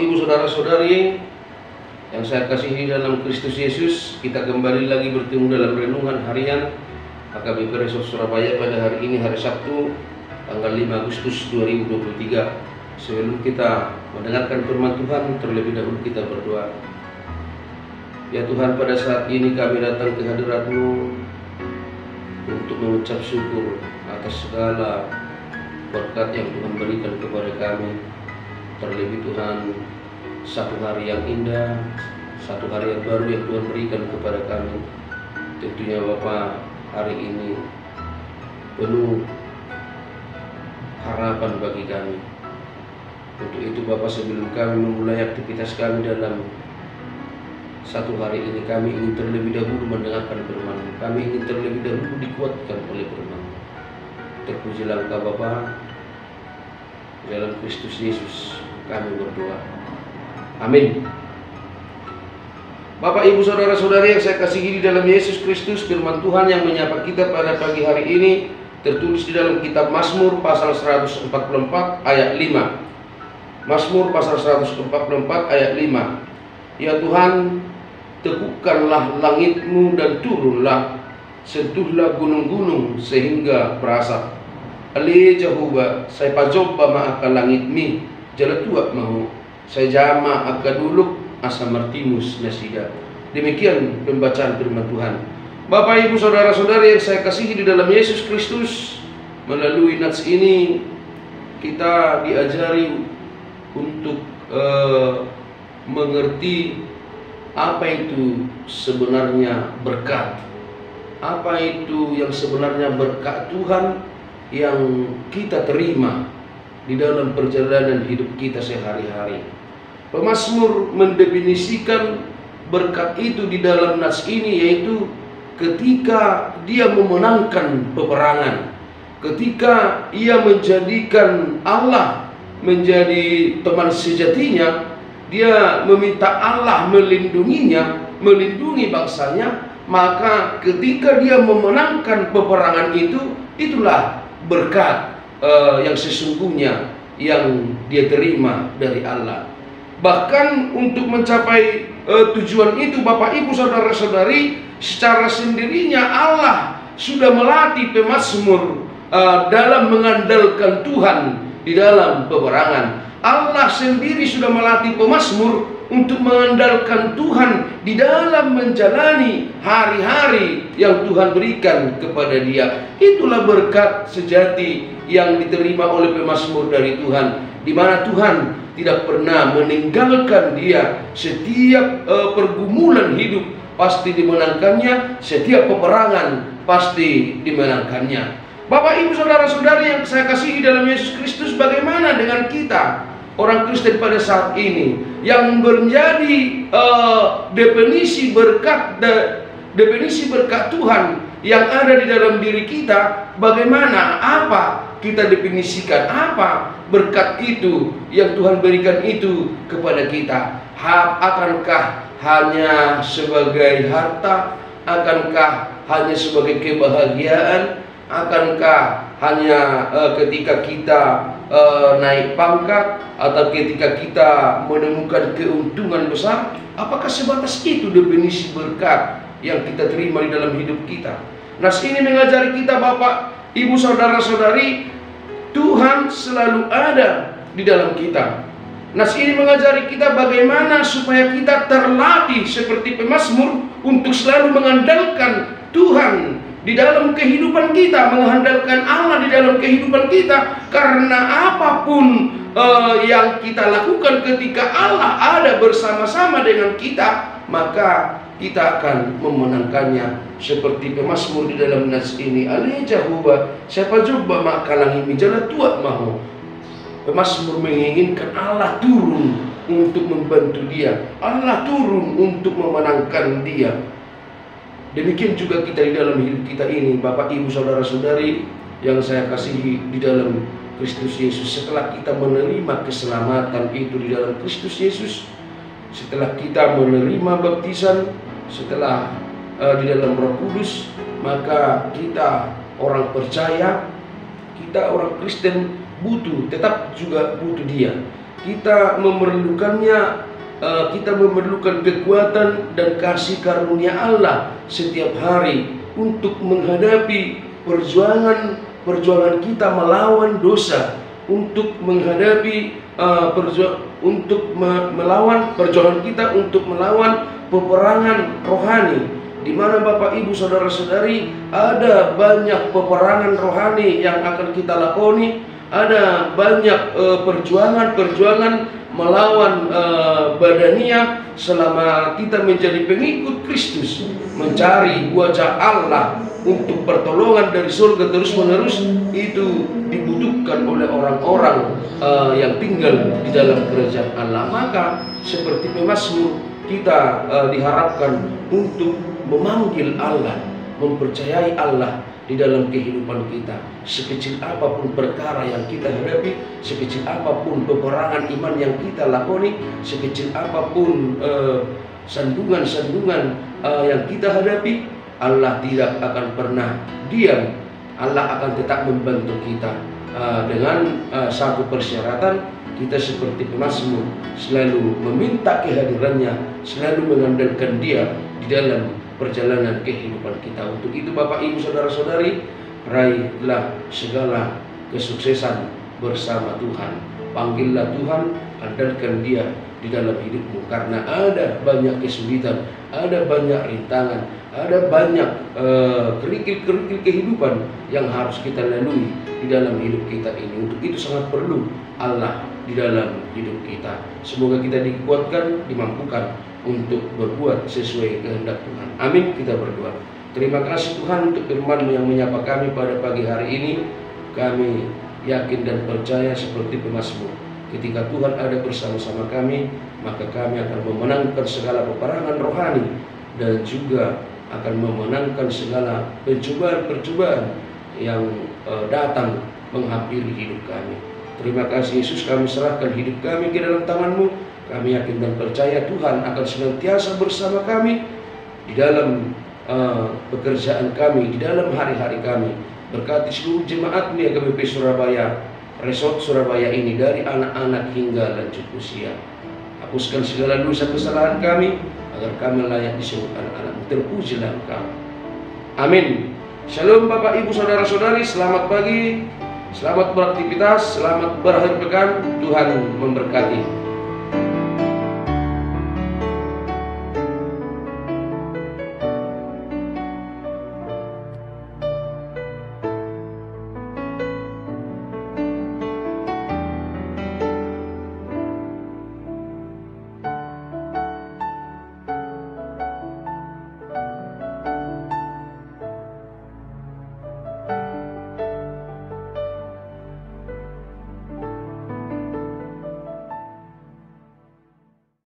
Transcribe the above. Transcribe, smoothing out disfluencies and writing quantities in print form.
Ibu, saudara-saudari yang saya kasihi dalam Kristus Yesus, kita kembali lagi bertemu dalam renungan harian HKBP Resort Surabaya pada hari ini, hari Sabtu, tanggal 5 Agustus 2023. Sebelum kita mendengarkan firman Tuhan, terlebih dahulu kita berdoa. Ya Tuhan, pada saat ini kami datang ke hadirat-Mu untuk mengucap syukur atas segala berkat yang Tuhan berikan kepada kami. Terlebih Tuhan, satu hari yang indah, satu hari yang baru yang Tuhan berikan kepada kami. Tentunya Bapa, hari ini penuh harapan bagi kami. Untuk itu Bapa, sebelum kami memulai aktivitas kami dalam satu hari ini, kami ingin terlebih dahulu mendengarkan firman. Kami ingin terlebih dahulu dikuatkan oleh firman. Terpujilah Engkau Bapa, dalam Kristus Yesus kami berdoa. Amin. Bapak, Ibu, saudara-saudari yang saya kasihi di dalam Yesus Kristus, firman Tuhan yang menyapa kita pada pagi hari ini tertulis di dalam kitab Mazmur pasal 144 ayat 5. Mazmur pasal 144 ayat 5. Ya Tuhan, tekukkanlah langit-Mu dan turunlah, sentuhlah gunung-gunung sehingga berasap. Ali Jehovah, saya pajoba ma'aka langit-Mi, jala tuak mahu, saya jama aka duluk asa martimus nasida. Demikian pembacaan firman Tuhan. Bapak, Ibu, saudara-saudari yang saya kasihi di dalam Yesus Kristus, melalui nats ini kita diajari untuk mengerti apa itu sebenarnya berkat. Apa itu yang sebenarnya berkat Tuhan yang kita terima di dalam perjalanan hidup kita sehari-hari. Pemazmur mendefinisikan berkat itu di dalam nas ini, yaitu ketika dia memenangkan peperangan, ketika ia menjadikan Allah menjadi teman sejatinya, dia meminta Allah melindunginya, melindungi bangsanya. Maka ketika dia memenangkan peperangan itu, itulah berkat yang sesungguhnya yang dia terima dari Allah. Bahkan untuk mencapai tujuan itu, Bapak, Ibu, saudara-saudari, secara sendirinya Allah sudah melatih pemazmur dalam mengandalkan Tuhan di dalam peperangan. Allah sendiri sudah melatih pemazmur untuk mengandalkan Tuhan di dalam menjalani hari-hari yang Tuhan berikan kepada dia. Itulah berkat sejati yang diterima oleh pemazmur dari Tuhan, di mana Tuhan tidak pernah meninggalkan dia. Setiap pergumulan hidup pasti dimenangkannya, setiap peperangan pasti dimenangkannya. Bapak, Ibu, saudara-saudari yang saya kasihi dalam Yesus Kristus, bagaimana dengan kita orang Kristen pada saat ini yang menjadi definisi berkat Tuhan yang ada di dalam diri kita? Bagaimana, apa kita definisikan apa berkat itu yang Tuhan berikan itu kepada kita? Akankah hanya sebagai harta? Akankah hanya sebagai kebahagiaan? Akankah hanya ketika kita naik pangkat, atau ketika kita menemukan keuntungan besar? Apakah sebatas itu definisi berkat yang kita terima di dalam hidup kita? Nas ini mengajari kita, Bapak, Ibu, saudara-saudari, Tuhan selalu ada di dalam kita. Nas ini mengajari kita bagaimana supaya kita terlatih seperti pemazmur untuk selalu mengandalkan Tuhan di dalam kehidupan kita, mengandalkan Allah di dalam kehidupan kita. Karena apapun yang kita lakukan ketika Allah ada bersama-sama dengan kita, maka kita akan memenangkannya. Seperti pemazmur di dalam nas ini, Ali Jehovah, siapa coba maka langit menjala tuak mahu. Pemazmur menginginkan Allah turun untuk membantu dia, Allah turun untuk memenangkan dia. Demikian juga kita di dalam hidup kita ini, Bapak, Ibu, saudara-saudari yang saya kasihi di dalam Kristus Yesus. Setelah kita menerima keselamatan itu di dalam Kristus Yesus, setelah kita menerima baptisan, setelah di dalam Roh Kudus, maka kita orang percaya, kita orang Kristen tetap juga butuh dia. kita memerlukannya. Kita memerlukan kekuatan dan kasih karunia Allah setiap hari untuk menghadapi perjuangan kita melawan dosa, untuk menghadapi melawan perjuangan kita untuk melawan peperangan rohani, di mana Bapak Ibu saudara-saudari ada banyak peperangan rohani yang akan kita lakoni, ada banyak perjuangan melawan badania selama kita menjadi pengikut Kristus, mencari wajah Allah untuk pertolongan dari surga terus menerus. Itu dibutuhkan oleh orang-orang yang tinggal di dalam kerajaan Allah. Maka seperti pemazmur kita diharapkan untuk memanggil Allah, mempercayai Allah di dalam kehidupan kita. Sekecil apapun perkara yang kita hadapi, sekecil apapun peperangan iman yang kita lakoni, sekecil apapun sandungan-sandungan yang kita hadapi, Allah tidak akan pernah diam. Allah akan tetap membantu kita dengan satu persyaratan. Kita seperti pemazmur selalu meminta kehadirannya, selalu mengandalkan Dia di dalam perjalanan kehidupan kita. Untuk itu Bapak Ibu saudara-saudari, raihlah segala kesuksesan bersama Tuhan. Panggillah Tuhan, andalkan Dia di dalam hidupmu, karena ada banyak kesulitan, ada banyak rintangan, ada banyak kerikil-kerikil kehidupan yang harus kita lalui di dalam hidup kita ini. Untuk itu sangat perlu Allah di dalam hidup kita. Semoga kita dikuatkan, dimampukan untuk berbuat sesuai kehendak Tuhan. Amin. Kita berdoa. Terima kasih Tuhan untuk firman-Mu yang menyapa kami pada pagi hari ini. Kami yakin dan percaya seperti pemazmur, ketika Tuhan ada bersama-sama kami, maka kami akan memenangkan segala peperangan rohani dan juga akan memenangkan segala pencobaan-pencobaan yang datang menghampiri hidup kami. Terima kasih Yesus, kami serahkan hidup kami ke dalam tangan-Mu. Kami yakin dan percaya Tuhan akan senantiasa bersama kami di dalam pekerjaan kami, di dalam hari-hari kami. Berkati seluruh jemaat GBP Surabaya, Resort Surabaya ini, dari anak-anak hingga lanjut usia. Hapuskan segala dosa kesalahan kami, agar kami layak disebut anak-anak-Mu. Terpujilah Engkau. Amin. Shalom Bapak Ibu saudara-saudari, selamat pagi, selamat beraktivitas, selamat berakhir pekan. Tuhan memberkati.